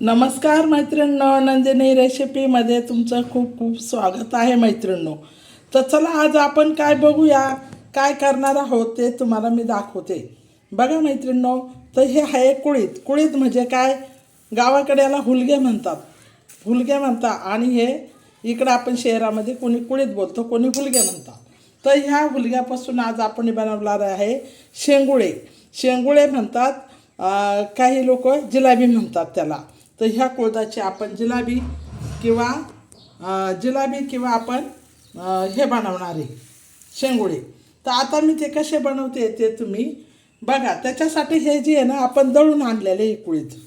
नमस्कार मैत्रिणींनो, नंदिनी रेसिपीमध्ये तुमचं खूप खूप स्वागत आहे मैत्रिणींनो. तर चला आज आपण काय बघूया, काय करणार आहोत ते तुम्हाला मी दाखवते. बघा मैत्रिणींनो, तर हे आहे कुळीत. कुळीत म्हणजे काय, गावाकडे याला हुलगे म्हणतात. हुलगे म्हणतात आणि हे इकडं आपण शहरामध्ये कोणी कुळीत बोलतो, कोणी हुलगे म्हणतात. तर ह्या हुलग्यापासून आज आपण बनवणार आहे शेंगुळे. शेंगुळे म्हणतात, काही लोक जिलाबी म्हणतात त्याला. तर ह्या कुळथाची आपण जिलाबी किंवा आपण हे बनवणार आहे शेंगुळे. तर आता मी ते कसे बनवते ते तुम्ही बघा. त्याच्यासाठी हे जे आहे ना, आपण दळून आणलेले हे कुळीत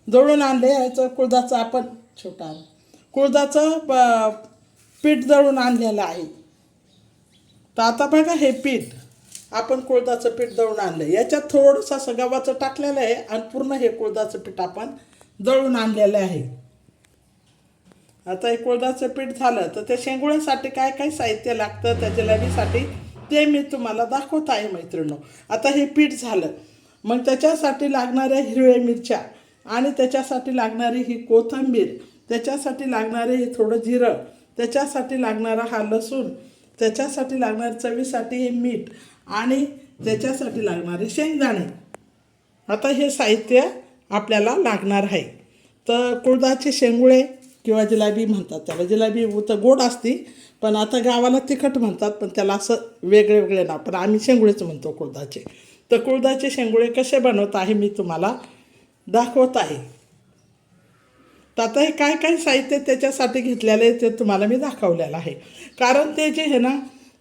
दळून आणले. ह्याचं कुळथाचं आपण कुळथाचं पीठ दळून आणलेलं आहे. तर आता बघा, हे पीठ आपण कुळथाचं पीठ दळून आणलं. याच्यात थोडंसं असं गव्हाचं टाकलेलं आहे आणि पूर्ण हे कुळथाचं पीठ आपण दळून आणलेलं आहे. आता हे कुळथाचं पीठ झालं तर त्या शेंगुळ्यासाठी काय काय साहित्य लागतं, त्या जिलेबीसाठी ते मी तुम्हाला दाखवत आहे मैत्रिणींनो. आता हे पीठ झालं, मग त्याच्यासाठी लागणाऱ्या हिरव्या मिरच्या आणि त्याच्यासाठी लागणारी ही कोथिंबीर, त्याच्यासाठी लागणारे हे थोडं जिरं, त्याच्यासाठी लागणारा हा लसूण, त्याच्यासाठी लागणारे चवीसाठी हे मीठ आणि त्याच्यासाठी लागणारे शेंगदाणे. आता हे साहित्य आपल्याला लागणार आहे. तर कुळथाचे शेंगुळे किंवा जिलेबी म्हणतात त्याला. जिलेबी तर गोड असते, पण आता गावाला तिखट म्हणतात, पण त्याला असं वेगळे वेगळे नाव, पण आम्ही शेंगुळेच म्हणतो कुळथाचे. तर कुळथाचे शेंगुळे कसे बनवत आहे मी तुम्हाला दाखवत आहे. तर आता हे काय काय साहित्य त्याच्यासाठी घेतलेलं आहे ते तुम्हाला मी दाखवलेलं आहे. कारण ते जे आहे ना,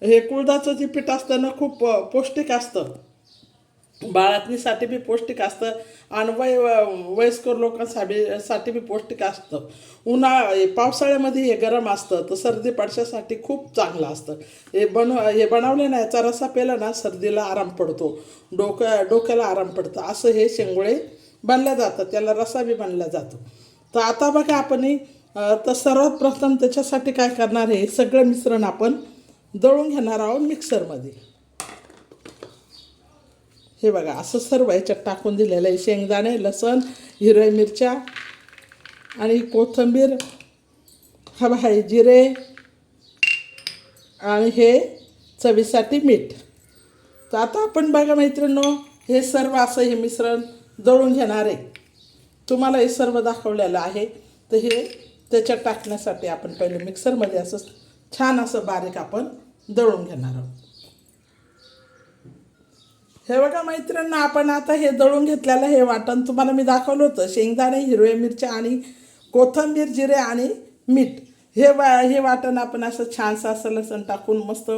हे कुळथाचं जे पीठ असतं ना, खूप पौष्टिक असतं. बाळातणीसाठी बी पौष्टिक असतं आणि वयस्कर लोकांसाठी बी पौष्टिक असतं. पावसाळ्यामध्ये हे गरम असतं, तर सर्दी पडशासाठी खूप चांगलं असतं. हे बनवले ना, याचा रसा प्यायला ना सर्दीला आराम पडतो, डोक्याला आराम पडतं. असं हे शेंगुळे बनल्या जातं, त्याला रसा बी बनला जातो. तर आता बघा आपण तर सर्वात प्रथम त्याच्यासाठी काय करणार आहे, सगळं मिश्रण आपण दळून घेणार आहोत मिक्सरमध्ये. हे बघा, असं सर्व याच्यात टाकून दिलेलं आहे. शेंगदाणे, लसूण, हिरव्या मिरच्या आणि कोथिंबीर, हा आहे जिरे आणि हे चवीसाठी मीठ. तर आता आपण बघा मैत्रिणींनो, हे सर्व असं हे मिश्रण दळून घेणार आहे. तुम्हाला हे सर्व दाखवलेलं आहे. तर हे त्याच्यात टाकण्यासाठी आपण पहिले मिक्सरमध्ये असं छान असं बारीक आपण दळून घेणार आहोत. हे बघा मैत्रिणींना, आपण आता हे दळून घेतलेलं हे वाटण तुम्हाला मी दाखवलं होतं. शेंगदाणे, हिरव्या मिरच्या आणि कोथिंबीर, जिरे आणि मीठ, हे वाटण आपण असं छानसं असं लसूण टाकून मस्त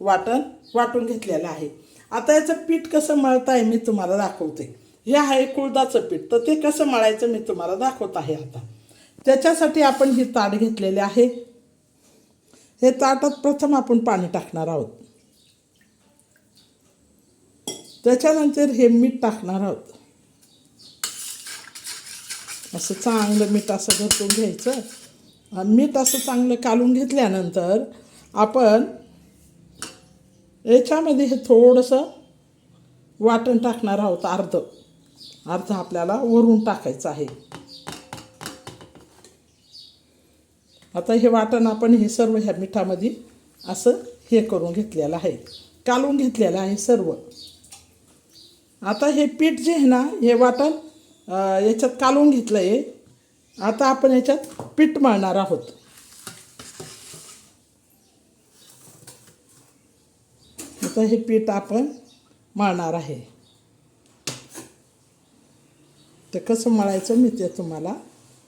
वाटून घेतलेलं आहे. आता याचं पीठ कसं मळतं आहे मी तुम्हाला दाखवते. हे आहे कुळथाचं पीठ, तर ते कसं मळायचं मी तुम्हाला दाखवत आहे. आता त्याच्यासाठी आपण ही ताट घेतलेले आहे. हे ताटात प्रथम आपण पाणी टाकणार आहोत. त्याच्यानंतर हे मीठ टाकणार आहोत. असं चांगलं मीठ असं घरटून घ्यायचं. मीठ असं चांगलं कालून घेतल्यानंतर आपण याच्यामध्ये हे थोडंसं वाटण टाकणार आहोत. अर्ध आपल्याला वरून टाकायचं आहे. आता हे वाटण आपण हे सर्व ह्या मिठामध्ये असं हे करून घेतलेलं आहे, कालून घेतलेलं आहे सर्व. आता हे पीठ जे आहे ना, हे वाटण याच्यात कालवून घेतलं आहे. आता आपण याच्यात पीठ मळणार आहोत. आता हे पीठ आपण मळणार आहे. ते कसं मळायचं मी ते तुम्हाला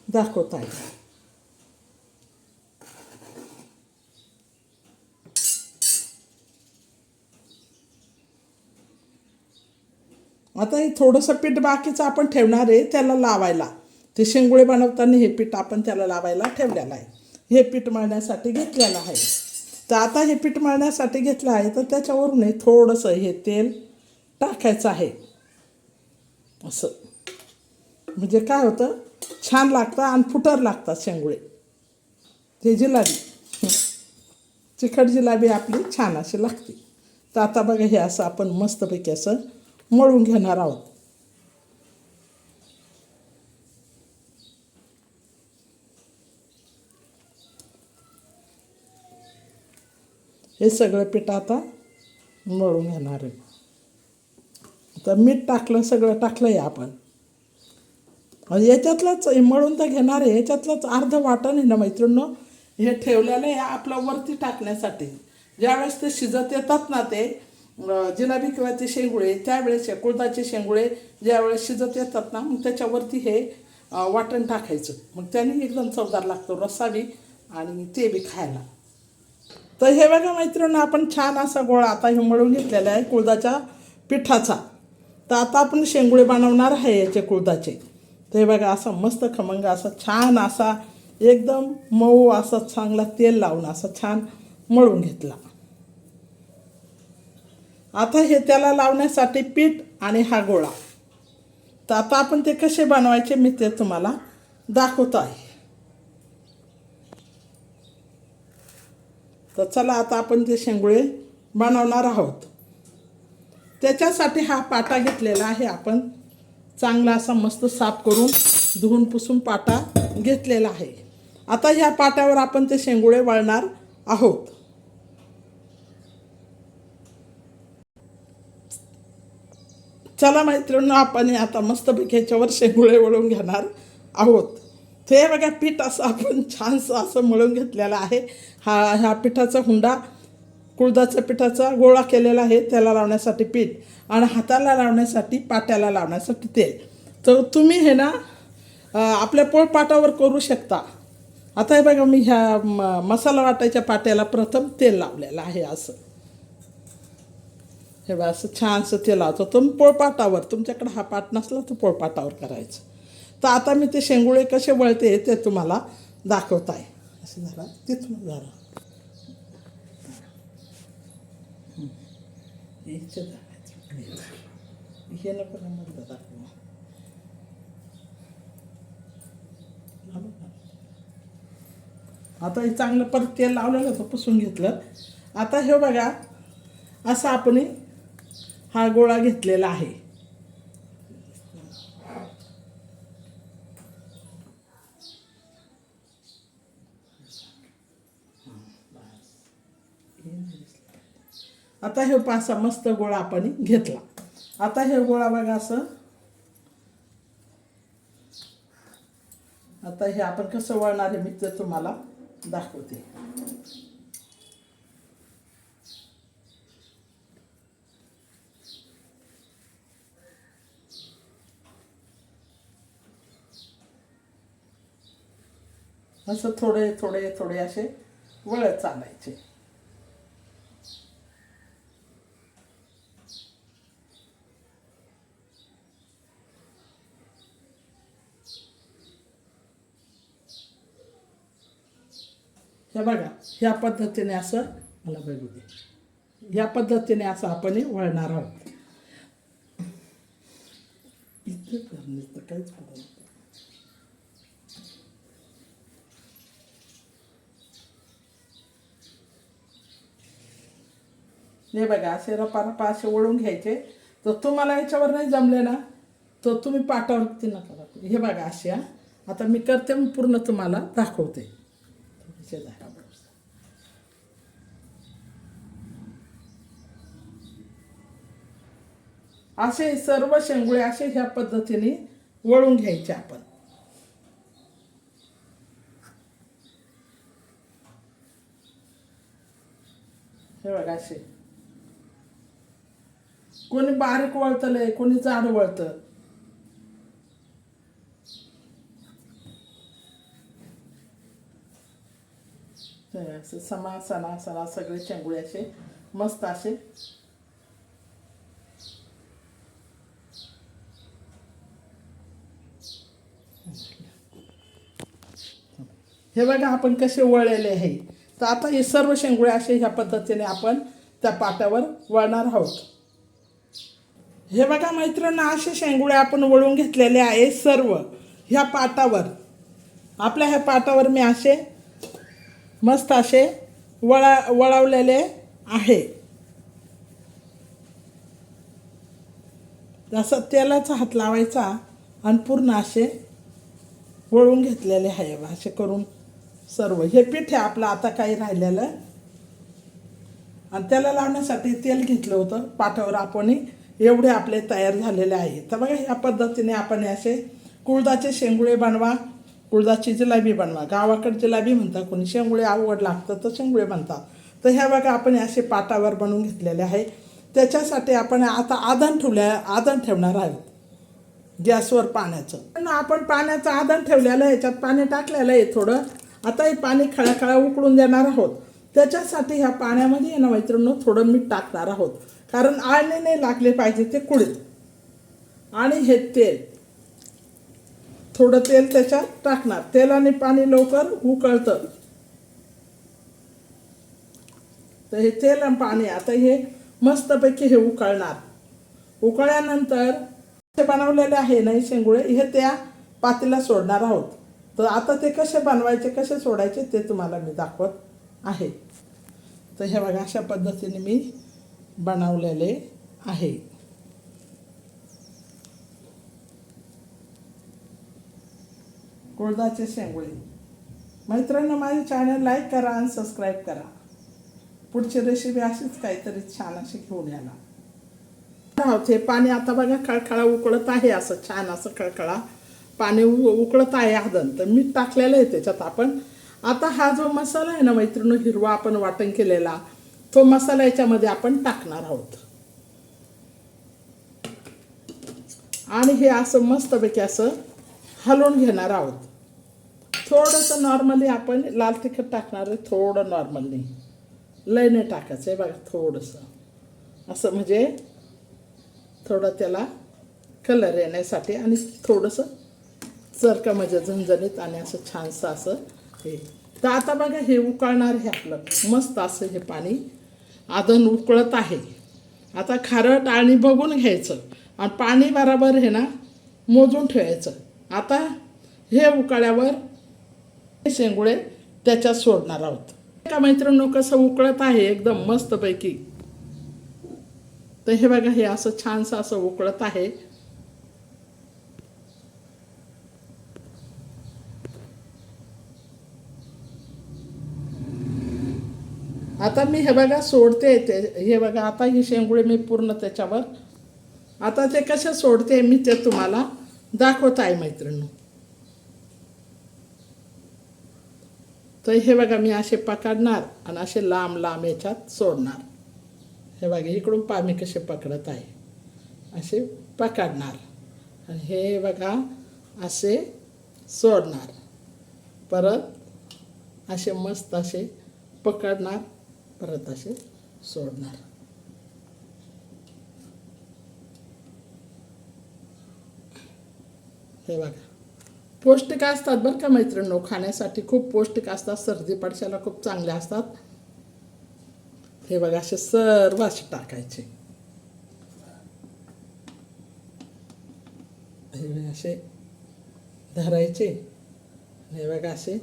दाखवत आहे. आता हे थोडंसं पीठ बाकीचं आपण ठेवणार आहे त्याला लावायला. ते शेंगुळे बनवताना हे पीठ आपण त्याला लावायला ठेवलेलं आहे. हे पीठ मळण्यासाठी घेतलेलं आहे. तर आता हे पीठ मळण्यासाठी घेतलं आहे, तर त्याच्यावरून थोडंसं हे तेल टाकायचं आहे. असं म्हणजे काय होतं, छान लागतं आणि फुटर लागतात शेंगुळे. ते जिलेबी, चिकट जिलेबी आपली छान अशी लागते. तर आता बघा, हे असं आपण मस्तपैकी असं मळून घेणार आहोत. हे सगळं पीठ आता मळून घेणार आहे. तर मीठ टाकलं, सगळं टाकलं आहे आपण. याच्यातलंच मळून तर घेणार आहे, याच्यातलंच अर्ध वाटण आहे ना मैत्रिणींनो, हे ठेवलेलं आहे आपलं वरती टाकण्यासाठी. ज्यावेळेस ते शिजत येतात ना ते जिलेबी किंवा ते शेंगुळे, त्यावेळेस कुळथाचे शेंगुळे ज्यावेळेस शिजत येतात ना, मग त्याच्यावरती हे वाटण टाकायचं. मग त्याने एकदम चवदार लागतो रस्सा बी आणि ते बी खायला. तर हे बघा मैत्रिणी, आपण छान असा गोळा आता हे मळून घेतलेला आहे कुळथाच्या पिठाचा. तर आता आपण शेंगुळे बनवणार आहे याचे कुळथाचे. तर हे बघा असं मस्त खमंग असा छान असा एकदम मऊ असा चांगला तेल लावून असा छान मळून घेतला. आता हे त्याला लावण्यासाठी पीठ आणि हा गोळा. तर आता आपण ते कसे बनवायचे मी ते तुम्हाला दाखवतो आहे. तर चला आता आपण ते शेंगुळे बनवणार आहोत. त्याच्यासाठी हा पाटा घेतलेला आहे आपण, चांगला असा मस्त साफ करून धुवून पुसून पाटा घेतलेला आहे. आता ह्या पाट्यावर आपण ते शेंगुळे वळणार आहोत. चला मैत्रिणींनो, आपण आता मस्तपैकी ह्याच्यावर शेंगुळे वळून घेणार आहोत. ते बघा पीठ असं आपण छानसं असं मळून घेतलेलं आहे. ह्या पिठाचा हुंडा, कुळथाच्या पिठाचा गोळा केलेला आहे, त्याला लावण्यासाठी पीठ आणि हाताला लावण्यासाठी, पाट्याला लावण्यासाठी तेल. तर तुम्ही हे ना आपल्या पोळपाटावर करू शकता. आता हे बघा मी ह्या मसाला वाटायच्या पाट्याला प्रथम तेल लावलेलं आहे असं. हे बघा असं छानसं तेल लावतो. तुम्ही पोळपाटावर, तुमच्याकडे हा पाट नसला तर पोळपाटावर करायचं. तर आता मी ते शेंगुळे कसे वळते ते तुम्हाला दाखवत आहे. असं जरा तिथून जरा हे नको ना मधलं दाखव. आता हे चांगलं परत तेल लावलेलं होतं, पुसून घेतलं. आता हे बघा असा आपण हा गोळा घेतलेला आहे. आता हे पासा मस्त गोळा आपण घेतला. आता हे गोळा बघा असं, आता हे आपण कसं वळणार आहे मी ते तुम्हाला दाखवते. असं थोडे थोडे थोडे असे वळत चालायचे. हे बघा ह्या पद्धतीने असं, मला बघू दे, ह्या पद्धतीने असं आपण वळणार आहोत. इथे करण्याचं काहीच पडत. हे बघा असे रपा असे वळून घ्यायचे. तर तुम्हाला याच्यावर नाही जमले ना तर तुम्ही पाटावरती नका दाखवू. हे बघा असे, आता मी करते मग पूर्ण तुम्हाला दाखवते. असे सर्व शेंगुळे असे ह्या पद्धतीने वळून घ्यायचे आपण. हे बघा असे, कोणी बारीक वळतलंय, कोणी जाड वळतं. असे सणा सगळे शेंगुळे असे मस्त असे. हे बघा आपण कसे वळलेले आहे. तर आता हे सर्व शेंगुळे असे ह्या पद्धतीने आपण त्या पाट्यावर वळणार आहोत. हे बघा मैत्रिणी, असे शेंगुळे आपण वळून घेतलेले आहे सर्व ह्या पाटावर. आपल्या ह्या पाटावर मी असे मस्त असे वळवलेले आहे. असं तेलाचा हात लावायचा आणि पूर्ण असे वळून घेतलेले आहे असे करून सर्व. हे पीठ आहे आपलं आता काही राहिलेलं. आणि त्याला लावण्यासाठी तेल घेतलं होतं पाटावर आपण. एवढे आपले तयार झालेले आहे. तर बघा ह्या पद्धतीने आपण असे कुळदाचे शेंगुळे बनवा, कुळदाची जिलाबी बनवा. गावाकडे जिलाबी म्हणतात, कोणी शेंगुळे आवड लागतं तर शेंगुळे म्हणतात. तर ह्या बघा आपण असे पाटावर बनवून घेतलेले आहे. त्याच्यासाठी आपण आता आधण ठेवणार आहोत गॅसवर पाण्याचं. पण आपण पाण्याचं आधण ठेवलेलं आहे, याच्यात पाणी टाकलेलं आहे थोडं. आता हे पाणी खळाखळा उकळून देणार आहोत. त्याच्यासाठी ह्या पाण्यामध्ये आहे ना मैत्रिणींनो थोडं मीठ टाकणार आहोत, कारण आळणे नाही लागले पाहिजे ते कुळीत. आणि हे तेल, थोडं तेल त्याच्यात टाकणार. तेलाने पाणी लवकर उकळतं. तर हे तेल आणि पाणी आता हे मस्तपैकी हे उकळणार. उकळल्यानंतर हे बनवलेले आहे ना शेंगुळे, हे त्या पातेल्यात सोडणार आहोत. तर आता ते कसे बनवायचे, कसे सोडायचे ते तुम्हाला मी दाखवत आहे. तर हे बघा अशा पद्धतीने मी बनवलेले आहे. कुळदाचे शेंगुळे. मैत्रिणींनो माझे चॅनल लाईक करा आणि सबस्क्राईब करा. पुढची रेसिपी अशीच काहीतरी छान अशी घेऊन यायला. हे पाणी आता बघा खळखळा उकळत आहे. असं छान असं खळखळा पाणी उकळत आहे आधण. तर मीठ टाकलेलं आहे त्याच्यात आपण. आता हा जो मसाला आहे ना मैत्रिणी हिरवा आपण वाटण केलेला, तो मसाला याच्यामध्ये आपण टाकणार आहोत. आणि हे असं मस्तपैकी असं हलवून घेणार आहोत. थोडंसं नॉर्मली आपण लाल तिखट टाकणार आहे, थोडं नॉर्मली, लय नाही टाकायचं आहे बघा. थोडंसं असं म्हणजे थोडं त्याला कलर येण्यासाठी आणि थोडंसं चरका म्हणजे झणझणीत आणि असं छानसं असं हे. तर आता बघा हे उकळणार आहे आपलं मस्त असं हे पाणी आधण उकळत आहे. आता खारट आणि बघून घ्यायचं आणि पाणी बरोबर हे ना मोजून ठेवायचं. आता हे उकळल्यावर शेंगुळे त्याच्यात सोडणार आहोत. का मैत्रिणींनो कसं उकळत आहे एकदम मस्तपैकी. तर हे बघा हे असं छानसं असं उकळत आहे. आता मी हे बघा सोडते ते. हे बघा आता ही शेंगुळे मी पूर्ण त्याच्यावर आता ते कसे सोडते मी ते तुम्हाला दाखवत आहे मैत्रिणींनो. तर हे बघा मी असे पकडणार आणि असे लांब लांब याच्यात सोडणार. हे बघा इकडून पाणी कसे पकडत आहे, असे पकडणार आणि हे बघा असे सोडणार. परत असे मस्त असे पकडणार, परत असे सोडणार. हे बघा पौष्टिक असतात बरं का मैत्रिणींनो, खाण्यासाठी खूप पौष्टिक असतात. सर्दी पडशाला खूप चांगले असतात. हे बघा असे सर्व असे टाकायचे. हे असे धरायचे. हे बघा असे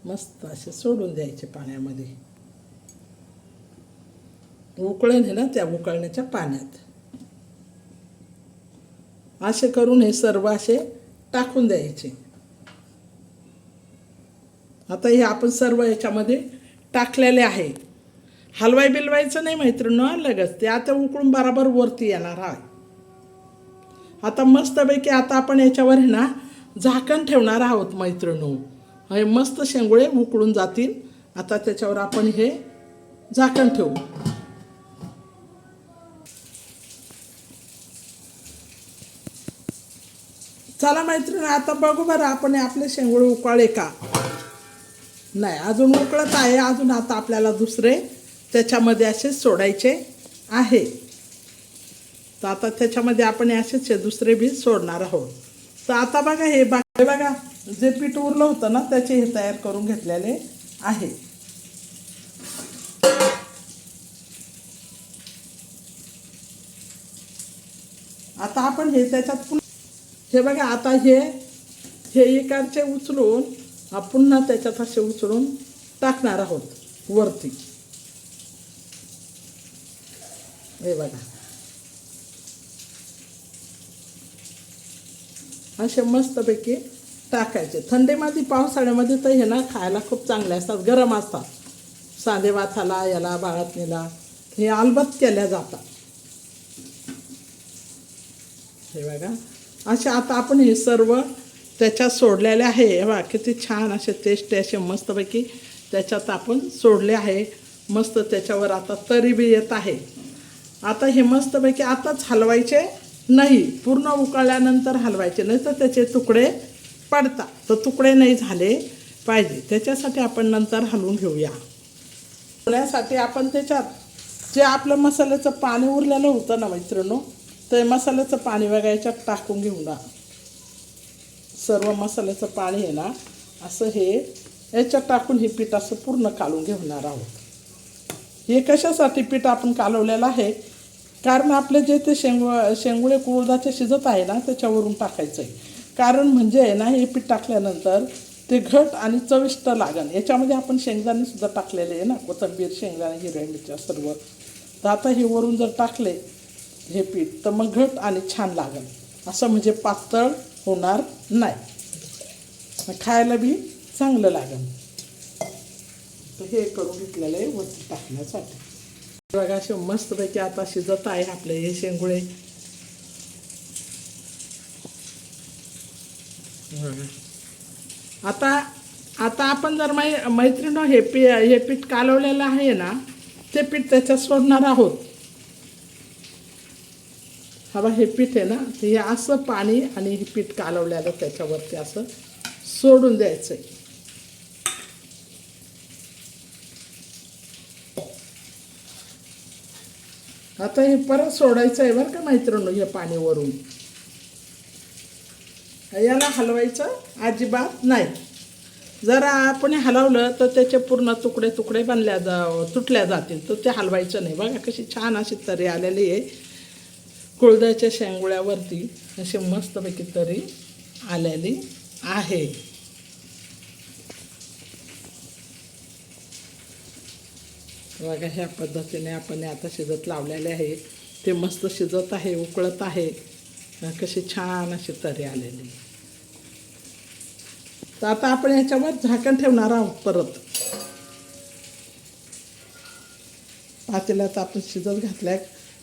मस्त असे सोडून द्यायचे पाण्यामध्ये. उकळेल ना त्या उकळण्याच्या पाण्यात असे करून हे सर्व असे टाकून द्यायचे. आता हे आपण सर्व याच्यामध्ये टाकलेले आहे. हलवाई बिलवायचं नाही मैत्रिणींनो लगेच. ते आता उकळून बरोबर वरती येणार आहे. आता मस्तपैकी आता आपण याच्यावर आहे ना झाकण ठेवणार आहोत मैत्रिणींनो. हे मस्त शेंगुळे उकळून जातील. आता त्याच्यावर आपण हे झाकण ठेवू. चला मैत्रिणी आता बघू बरं आपण आपले शेंगुळे उकळले का नाही. अजून उकळत आहे. अजून आता आपल्याला दुसरे त्याच्यामध्ये असे सोडायचे आहे. तर आता त्याच्यामध्ये आपण असेच दुसरे बी सोडणार आहोत. तर आता बघा हे बघा जे पीठ उरलं होतं ना त्याचे हे तयार करून घेतलेले आहे. आता आपण हे त्याच्यात हे बघा आता हे इकडचे उचलून पुन्हा त्याच्यात असे उचलून टाकणार आहोत वरती. हे बघा असे मस्तपैकी टाकायचे. थंडीमध्ये पावसाळ्यामध्ये तर हे ना खायला खूप चांगले असतात, गरम असतात. सांधेवाताला याला बाळातणीला हे अलबत्त केल्या जातात. हे बघा असे आता आपण हे सर्व त्याच्यात सोडलेले आहे. हे बघा किती छान असे टेस्टी असे मस्तपैकी त्याच्यात आपण सोडले आहे. मस्त त्याच्यावर आता तरी बी येत आहे. आता हे मस्तपैकी आताच हलवायचे नाही, पूर्ण उकळल्यानंतर हलवायचे, नाही तर त्याचे तुकडे पडतात. तर तुकडे नाही झाले पाहिजे, त्याच्यासाठी आपण नंतर हलवून घेऊया. होण्यासाठी आपण त्याच्यात जे आपलं मसाल्याचं पाणी उरलेलं होतं ना मैत्रिणो, ते मसाल्याचं पाणी बघा याच्यात टाकून घेऊ ना. सर्व मसाल्याचं पाणी आहे ना असं हे याच्यात टाकून हे पीठ असं पूर्ण कालवून घेणार आहोत. हे कशासाठी पीठ आपण कालवलेलं आहे, कारण आपले जे ते शेंगुळे कुळदाचे शिजत आहे ना त्याच्यावरून टाकायचं आहे. कारण म्हणजे आहे ना हे पीठ टाकल्यानंतर ते घट आणि चविष्ट लागन. याच्यामध्ये आपण शेंगदाणेसुद्धा टाकलेले आहे ना, कोथिंबीर, शेंगदाणे, हिरव्या मिरच्या सर्व. तर आता हे वरून जर टाकले हे पीठ तर मग घट आणि छान लागन, असं म्हणजे पातळ होणार नाही, खायला बी चांगलं लागन. तर हे करून घेतलेलं आहे वरती टाकण्यासाठी. बघा असे मस्तपैकी आता शिजत आहे आपले हे शेंगुळे. आता आता आपण जर मैत्रिणी हे पीठ कालवलेलं आहे ना, ते पीठ त्याच्यात सोडणार आहोत. हवा हे पीठ आहे ना, ते हे असं पाणी आणि हे पीठ कालवलेलं त्याच्यावरती असं सोडून द्यायचं आहे. आता हे परत सोडायचं आहे बरं का मैत्रिणी, हे पाणी वरून. याला हलवायचं अजिबात नाही. जर आपण हलवलं तर त्याचे पूर्ण तुकडे तुकडे तुटल्या जातील, तर ते हलवायचं नाही. बघा कशी छान अशी तरी आलेली आहे कुळदाच्या शेंगुळ्यावरती, अशी मस्तपैकी तरी आलेली आहे. बघा ह्या पद्धतीने आपण आता शिजत लावलेले आहे. ते मस्त शिजत आहे, उकळत आहे, कशी छान अशी तरी आलेली. तर आता आपण ह्याच्यावर झाकण ठेवणार आहोत. परत पातेल्यात आपण शिजत घातलाय.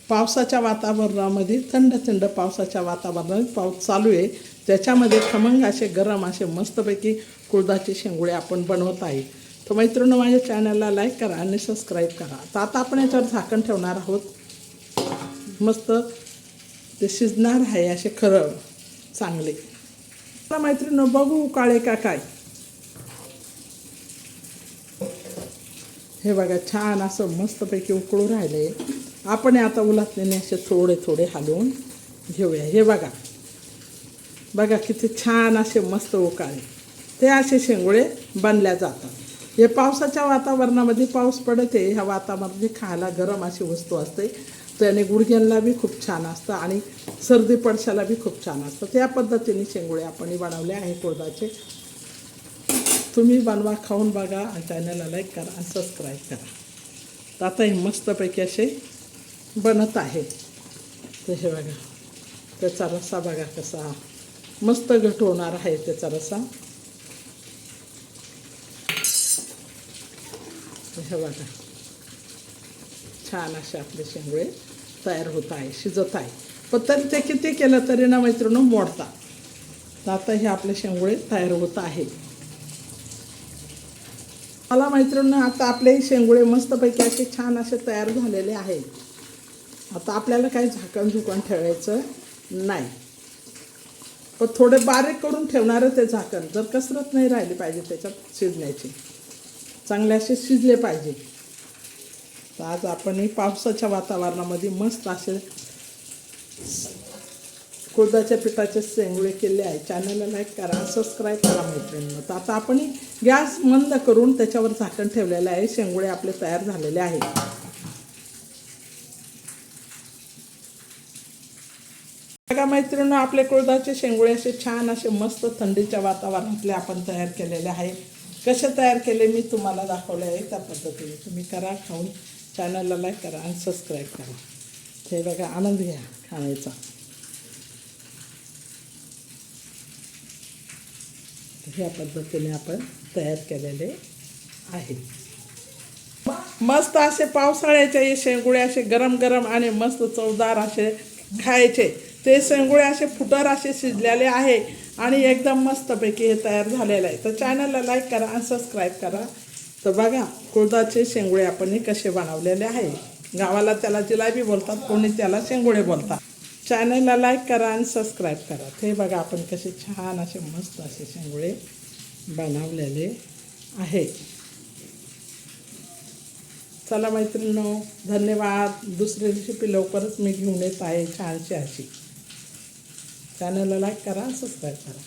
पावसाच्या वातावरणामध्ये, थंड थंड पावसाच्या वातावरणात पाऊस चालू आहे, त्याच्यामध्ये खमंग असे गरम असे मस्तपैकी कुळदाचे शेंगुळे आपण बनवत आहे. तर मैत्रिणी माझ्या चॅनलला लाईक करा आणि सबस्क्राईब करा. तर आता आपण याच्यावर झाकण ठेवणार आहोत. मस्त ते शिजणार आहे असे खरं चांगले. मैत्रिणी बघू उकाळे का काय. हे बघा छान असं मस्तपैकी उकळू राहिले. आपण आता उलटलेले असे थोडे थोडे हलवून घेऊया. हे बघा बघा किती छान असे मस्त उकाळे ते असे शेंगुळे बनल्या जातात. हे पावसाच्या वातावरणामध्ये पाऊस पडते, ह्या वातावरणामध्ये खायला गरम अशी वस्तू असते. त्याने गुडघ्यांना बी खूप छान असतं आणि सर्दी पडशाला बी खूप छान असतं. त्या पद्धतीने शेंगुळे आपण बनवले आहे कुळदाचे. तुम्ही बनवा, खाऊन बघा आणि चॅनलला लाईक करा आणि सबस्क्राईब करा. तर आता हे मस्तपैकी असे बनत आहे. तर हे बघा त्याचा रस्सा बघा कसा मस्त घट होणार आहे त्याचा रस्सा. हे बघा छान असे आपले शेंगुळे तयार होत आहे, शिजत आहे. पण तरी ते किती केलं तरी ना मैत्रिणी मोडतात. तर आता हे आपले शेंगुळे तयार होत आहे. मला मैत्रिणी आता आपले शेंगुळे मस्तपैकी असे छान असे तयार झालेले आहेत. आता आपल्याला काही झाकण झुकण ठेवायचं नाही, पण थोडे बारीक करून ठेवणारं ते झाकण. जर कसरत नाही राहिली पाहिजे त्याच्यात शिजण्याची, चांगले असे शिजले पाहिजे. तर आज आपण पावसाच्या वातावरणामध्ये मस्त असे कुळदाच्या पिठाचे शेंगुळे केले आहे. चॅनलला लाईक करा, सबस्क्राईब करा मैत्रिणींना. तर आता आपण गॅस मंद करून त्याच्यावर झाकण ठेवलेलं आहे. शेंगुळे आपले तयार झालेले आहेत. बघा मैत्रिणी आपले कुळदाचे शेंगुळे असे छान असे मस्त थंडीच्या वातावरणातले आपण तयार केलेले आहे. कसे तयार केले मी तुम्हाला दाखवले आहे, त्या पद्धतीने तुम्ही करा, खाऊन चॅनलला लाईक करा आणि सबस्क्राईब करा. हे बघा आनंद घ्या खाण्याचा. ह्या पद्धतीने आपण तयार केलेले आहे. मस्त असे पावसाळ्याचे हे शेंगुळे असे गरम गरम आणि मस्त चवदार असे खायचे. ते शेंगुळे असे फुटर असे शिजलेले आहे आणि एकदम मस्तपैकी हे तयार झालेलं आहे. तर चॅनलला लाईक करा आणि सबस्क्राईब करा. तर बघा कुळथाचे शेंगुळे आपण हे कसे बनवलेले आहे. गावाला त्याला जिलाबी बोलतात, कोणी त्याला शेंगुळे बोलतात. चॅनलला लाईक करा आणि सबस्क्राईब करा. ते बघा आपण कसे छान असे मस्त असे शेंगुळे बनवलेले आहे. चला मैत्रिणींनो, धन्यवाद. दुसरी रेसिपी लवकरच मी घेऊन येत आहे छानशी अशी. चॅनलला लाईक करा, सबस्क्राईब करा.